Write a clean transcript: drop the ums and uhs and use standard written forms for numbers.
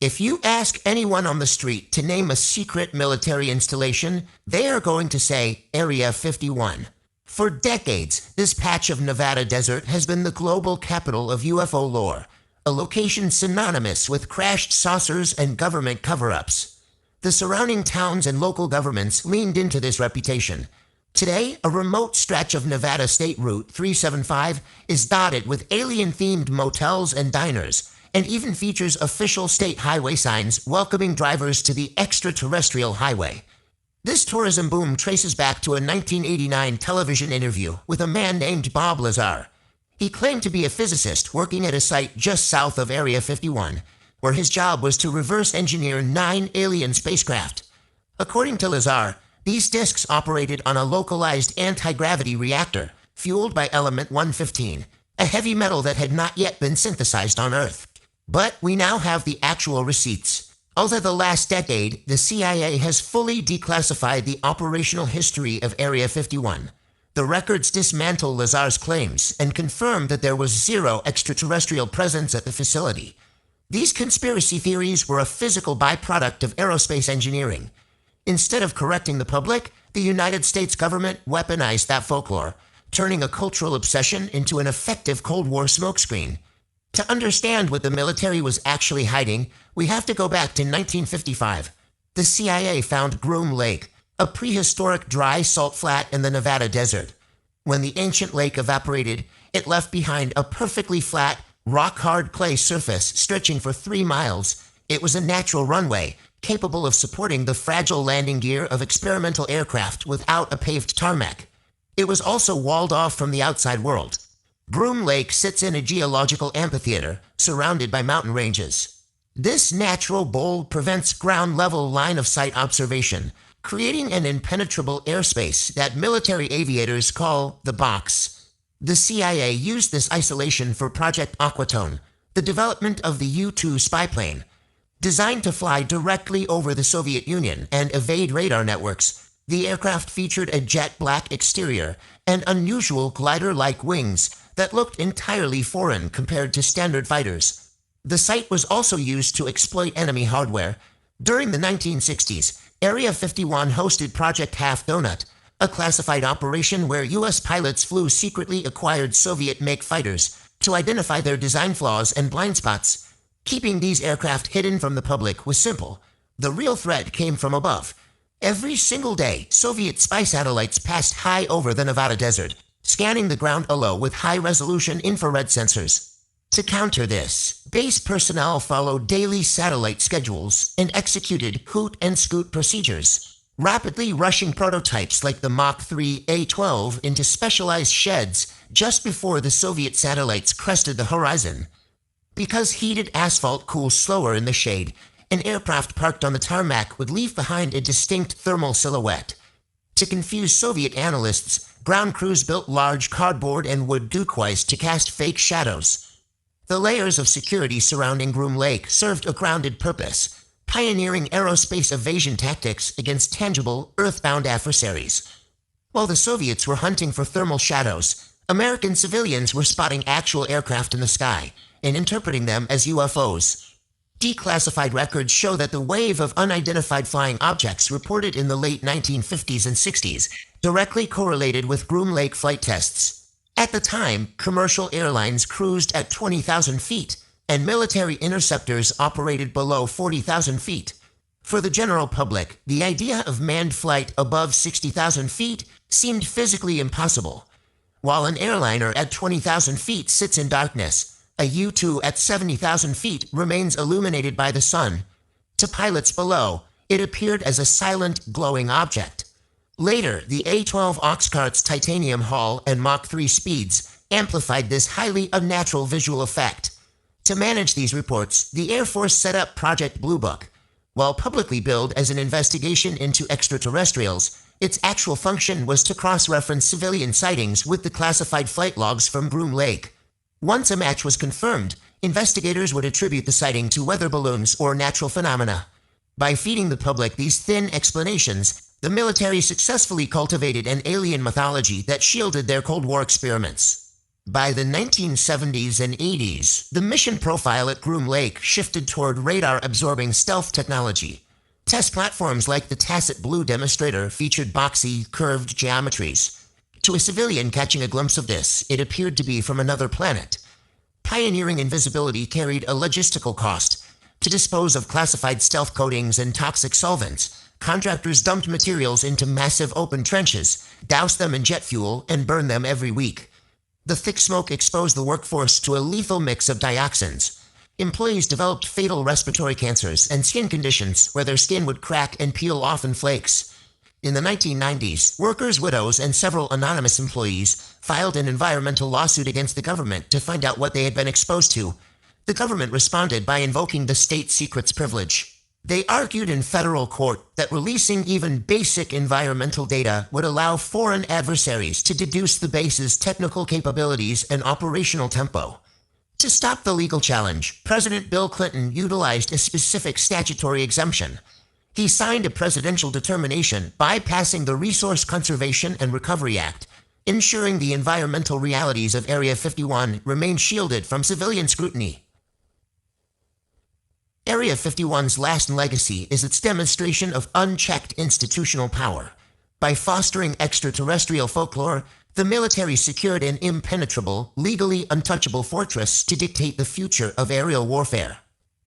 If you ask anyone on the street to name a secret military installation, they are going to say Area 51. For decades, this patch of Nevada desert has been the global capital of UFO lore, a location synonymous with crashed saucers and government cover-ups. The surrounding towns and local governments leaned into this reputation. Today, a remote stretch of Nevada State Route 375 is dotted with alien-themed motels and diners, and even features official state highway signs welcoming drivers to the extraterrestrial highway. This tourism boom traces back to a 1989 television interview with a man named Bob Lazar. He claimed to be a physicist working at a site just south of Area 51, where his job was to reverse engineer 9 alien spacecraft. According to Lazar, these disks operated on a localized anti-gravity reactor, fueled by element 115, a heavy metal that had not yet been synthesized on Earth. But we now have the actual receipts. Over the last decade, the CIA has fully declassified the operational history of Area 51. The records dismantle Lazar's claims and confirm that there was zero extraterrestrial presence at the facility. These conspiracy theories were a physical byproduct of aerospace engineering. Instead of correcting the public, the United States government weaponized that folklore, turning a cultural obsession into an effective Cold War smokescreen. To understand what the military was actually hiding, we have to go back to 1955. The CIA found Groom Lake, a prehistoric dry salt flat in the Nevada desert. When the ancient lake evaporated, it left behind a perfectly flat, rock-hard clay surface stretching for 3 miles. It was a natural runway, capable of supporting the fragile landing gear of experimental aircraft without a paved tarmac. It was also walled off from the outside world. Groom Lake sits in a geological amphitheater, surrounded by mountain ranges. This natural bowl prevents ground-level line-of-sight observation, creating an impenetrable airspace that military aviators call the box. The CIA used this isolation for Project Aquatone, the development of the U-2 spy plane. Designed to fly directly over the Soviet Union and evade radar networks, the aircraft featured a jet-black exterior and unusual glider-like wings that looked entirely foreign compared to standard fighters. The site was also used to exploit enemy hardware. During the 1960s, Area 51 hosted Project Half Donut, a classified operation where U.S. pilots flew secretly acquired Soviet-make fighters to identify their design flaws and blind spots. Keeping these aircraft hidden from the public was simple. The real threat came from above. Every single day, Soviet spy satellites passed high over the Nevada desert, scanning the ground below with high-resolution infrared sensors. To counter this, base personnel followed daily satellite schedules and executed hoot and scoot procedures, rapidly rushing prototypes like the Mach 3 A-12 into specialized sheds just before the Soviet satellites crested the horizon. Because heated asphalt cools slower in the shade, an aircraft parked on the tarmac would leave behind a distinct thermal silhouette. To confuse Soviet analysts, ground crews built large cardboard and wood decoys to cast fake shadows. The layers of security surrounding Groom Lake served a grounded purpose, pioneering aerospace evasion tactics against tangible, earthbound adversaries. While the Soviets were hunting for thermal shadows, American civilians were spotting actual aircraft in the sky and interpreting them as UFOs. Declassified records show that the wave of unidentified flying objects reported in the late 1950s and 60s directly correlated with Groom Lake flight tests. At the time, commercial airlines cruised at 20,000 feet, and military interceptors operated below 40,000 feet. For the general public, the idea of manned flight above 60,000 feet seemed physically impossible. While an airliner at 20,000 feet sits in darkness, a U-2 at 70,000 feet remains illuminated by the sun. To pilots below, it appeared as a silent, glowing object. Later, the A-12 Oxcart's titanium hull and Mach 3 speeds amplified this highly unnatural visual effect. To manage these reports, the Air Force set up Project Blue Book. While publicly billed as an investigation into extraterrestrials, its actual function was to cross-reference civilian sightings with the classified flight logs from Groom Lake. Once a match was confirmed, investigators would attribute the sighting to weather balloons or natural phenomena. By feeding the public these thin explanations, the military successfully cultivated an alien mythology that shielded their Cold War experiments. By the 1970s and 80s, the mission profile at Groom Lake shifted toward radar-absorbing stealth technology. Test platforms like the Tacit Blue demonstrator featured boxy, curved geometries. To a civilian catching a glimpse of this, it appeared to be from another planet. Pioneering invisibility carried a logistical cost. To dispose of classified stealth coatings and toxic solvents, contractors dumped materials into massive open trenches, doused them in jet fuel, and burned them every week. The thick smoke exposed the workforce to a lethal mix of dioxins. Employees developed fatal respiratory cancers and skin conditions where their skin would crack and peel off in flakes. In the 1990s, workers' widows and several anonymous employees filed an environmental lawsuit against the government to find out what they had been exposed to. The government responded by invoking the state secrets privilege. They argued in federal court that releasing even basic environmental data would allow foreign adversaries to deduce the base's technical capabilities and operational tempo. To stop the legal challenge, President Bill Clinton utilized a specific statutory exemption. He signed a presidential determination bypassing the Resource Conservation and Recovery Act, ensuring the environmental realities of Area 51 remain shielded from civilian scrutiny. Area 51's last legacy is its demonstration of unchecked institutional power. By fostering extraterrestrial folklore, the military secured an impenetrable, legally untouchable fortress to dictate the future of aerial warfare.